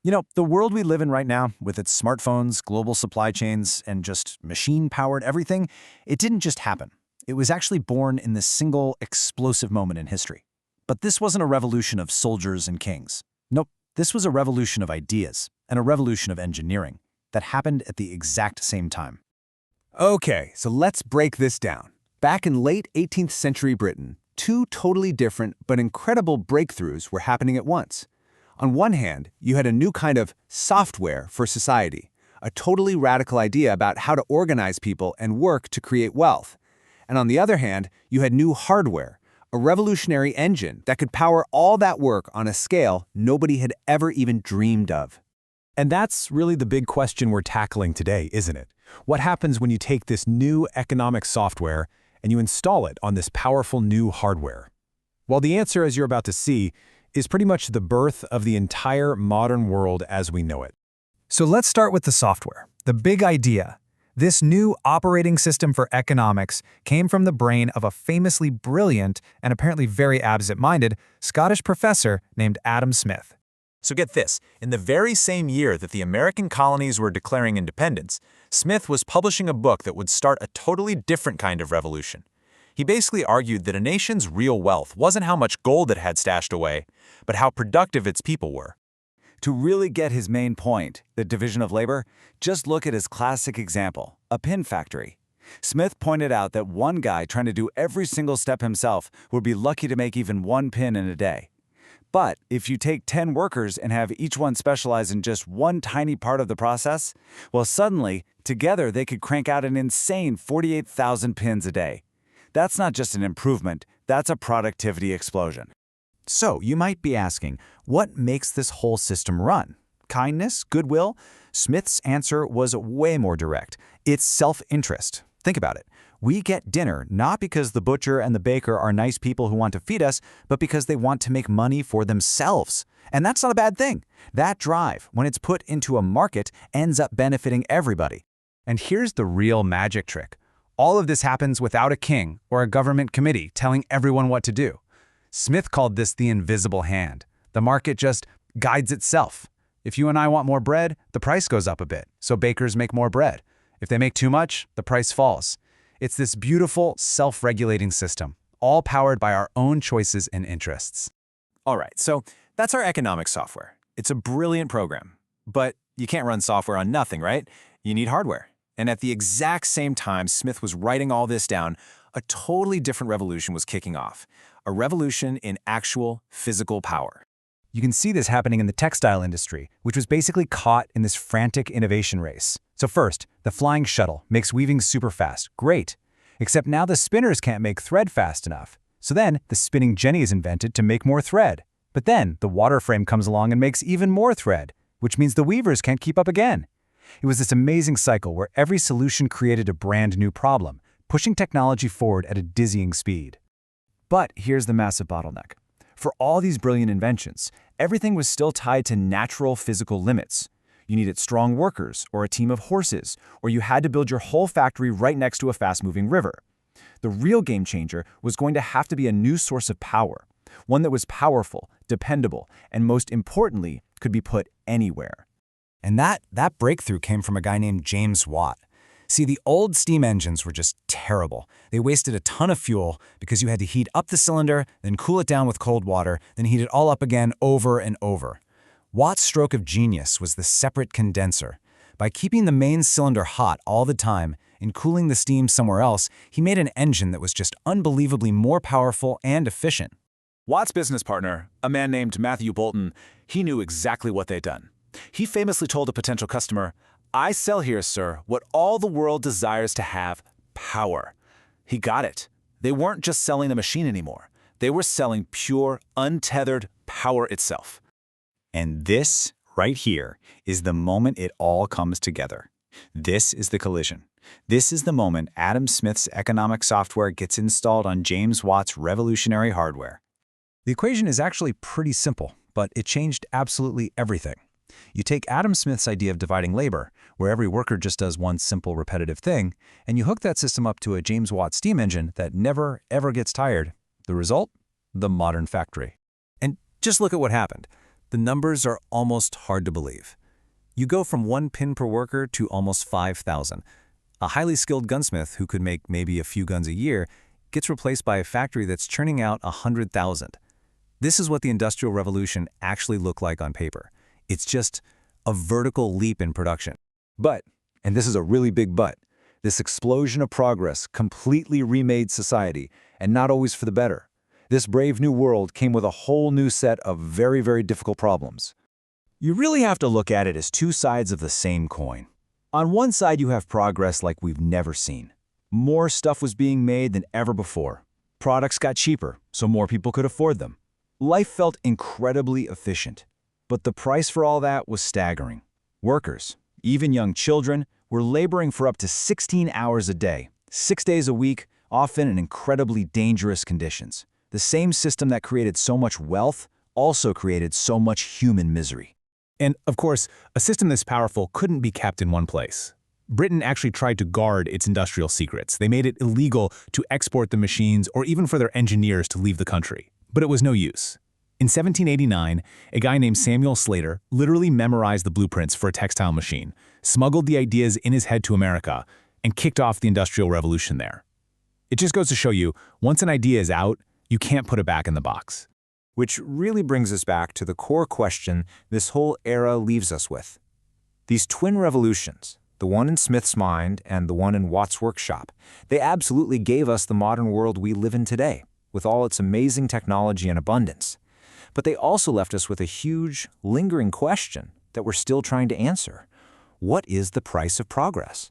The world we live in right now, with its smartphones, global supply chains, and just machine-powered everything, it didn't just happen. It was actually born in this single, explosive moment in history. But this wasn't a revolution of soldiers and kings. Nope, this was a revolution of ideas, and a revolution of engineering, that happened at the exact same time. Okay, so let's break this down. Back in late 18th century Britain, two totally different but incredible breakthroughs were happening at once. On one hand, you had a new kind of software for society, a totally radical idea about how to organize people and work to create wealth. And on the other hand, you had new hardware, a revolutionary engine that could power all that work on a scale nobody had ever even dreamed of. And that's really the big question we're tackling today, isn't it? What happens when you take this new economic software and you install it on this powerful new hardware? Well, the answer, as you're about to see, is pretty much the birth of the entire modern world as we know it. So let's start with the software, the big idea. This new operating system for economics came from the brain of a famously brilliant and apparently very absent-minded Scottish professor named Adam Smith. So get this, in the very same year that the American colonies were declaring independence, Smith was publishing a book that would start a totally different kind of revolution. He basically argued that a nation's real wealth wasn't how much gold it had stashed away, but how productive its people were. To really get his main point, the division of labor, just look at his classic example, a pin factory. Smith pointed out that one guy trying to do every single step himself would be lucky to make even one pin in a day. But if you take 10 workers and have each one specialize in just one tiny part of the process, well, suddenly, together they could crank out an insane 48,000 pins a day. That's not just an improvement, that's a productivity explosion. So, you might be asking, what makes this whole system run? Kindness? Goodwill? Smith's answer was way more direct. It's self-interest. Think about it. We get dinner not because the butcher and the baker are nice people who want to feed us, but because they want to make money for themselves. And that's not a bad thing. That drive, when it's put into a market, ends up benefiting everybody. And here's the real magic trick. All of this happens without a king or a government committee telling everyone what to do. Smith called this the invisible hand. The market just guides itself. If you and I want more bread, the price goes up a bit, so bakers make more bread. If they make too much, the price falls. It's this beautiful, self-regulating system, all powered by our own choices and interests. All right, so that's our economic software. It's a brilliant program. But you can't run software on nothing, right? You need hardware. And at the exact same time Smith was writing all this down, a totally different revolution was kicking off. A revolution in actual physical power. You can see this happening in the textile industry, which was basically caught in this frantic innovation race. So first, the flying shuttle makes weaving super fast. Great. Except now the spinners can't make thread fast enough. So then, the spinning jenny is invented to make more thread. But then, the water frame comes along and makes even more thread, which means the weavers can't keep up again. It was this amazing cycle where every solution created a brand new problem, pushing technology forward at a dizzying speed. But here's the massive bottleneck. For all these brilliant inventions, everything was still tied to natural physical limits. You needed strong workers or a team of horses, or you had to build your whole factory right next to a fast-moving river. The real game changer was going to have to be a new source of power, one that was powerful, dependable, and most importantly, could be put anywhere. And that breakthrough came from a guy named James Watt. See, the old steam engines were just terrible. They wasted a ton of fuel because you had to heat up the cylinder, then cool it down with cold water, then heat it all up again over and over. Watt's stroke of genius was the separate condenser. By keeping the main cylinder hot all the time and cooling the steam somewhere else, he made an engine that was just unbelievably more powerful and efficient. Watt's business partner, a man named Matthew Boulton, he knew exactly what they'd done. He famously told a potential customer, "I sell here, sir, what all the world desires to have, power." He got it. They weren't just selling a machine anymore. They were selling pure, untethered power itself. And this, right here, is the moment it all comes together. This is the collision. This is the moment Adam Smith's economic software gets installed on James Watt's revolutionary hardware. The equation is actually pretty simple, but it changed absolutely everything. You take Adam Smith's idea of dividing labor, where every worker just does one simple repetitive thing, and you hook that system up to a James Watt steam engine that never, ever gets tired. The result? The modern factory. And just look at what happened. The numbers are almost hard to believe. You go from 1 pin per worker to almost 5,000. A highly skilled gunsmith who could make maybe a few guns a year gets replaced by a factory that's churning out 100,000. This is what the Industrial Revolution actually looked like on paper. It's just a vertical leap in production. But, and this is a really big but, this explosion of progress completely remade society, and not always for the better. This brave new world came with a whole new set of very, very difficult problems. You really have to look at it as two sides of the same coin. On one side, you have progress like we've never seen. More stuff was being made than ever before. Products got cheaper, so more people could afford them. Life felt incredibly efficient. But the price for all that was staggering. Workers, even young children, were laboring for up to 16 hours a day, 6 days a week, often in incredibly dangerous conditions. The same system that created so much wealth also created so much human misery. And, of course, a system this powerful couldn't be kept in one place. Britain actually tried to guard its industrial secrets. They made it illegal to export the machines or even for their engineers to leave the country. But it was no use. In 1789, a guy named Samuel Slater literally memorized the blueprints for a textile machine, smuggled the ideas in his head to America, and kicked off the Industrial Revolution there. It just goes to show you, once an idea is out, you can't put it back in the box. Which really brings us back to the core question this whole era leaves us with. These twin revolutions, the one in Smith's mind and the one in Watt's workshop, they absolutely gave us the modern world we live in today, with all its amazing technology and abundance. But they also left us with a huge, lingering question that we're still trying to answer. What is the price of progress?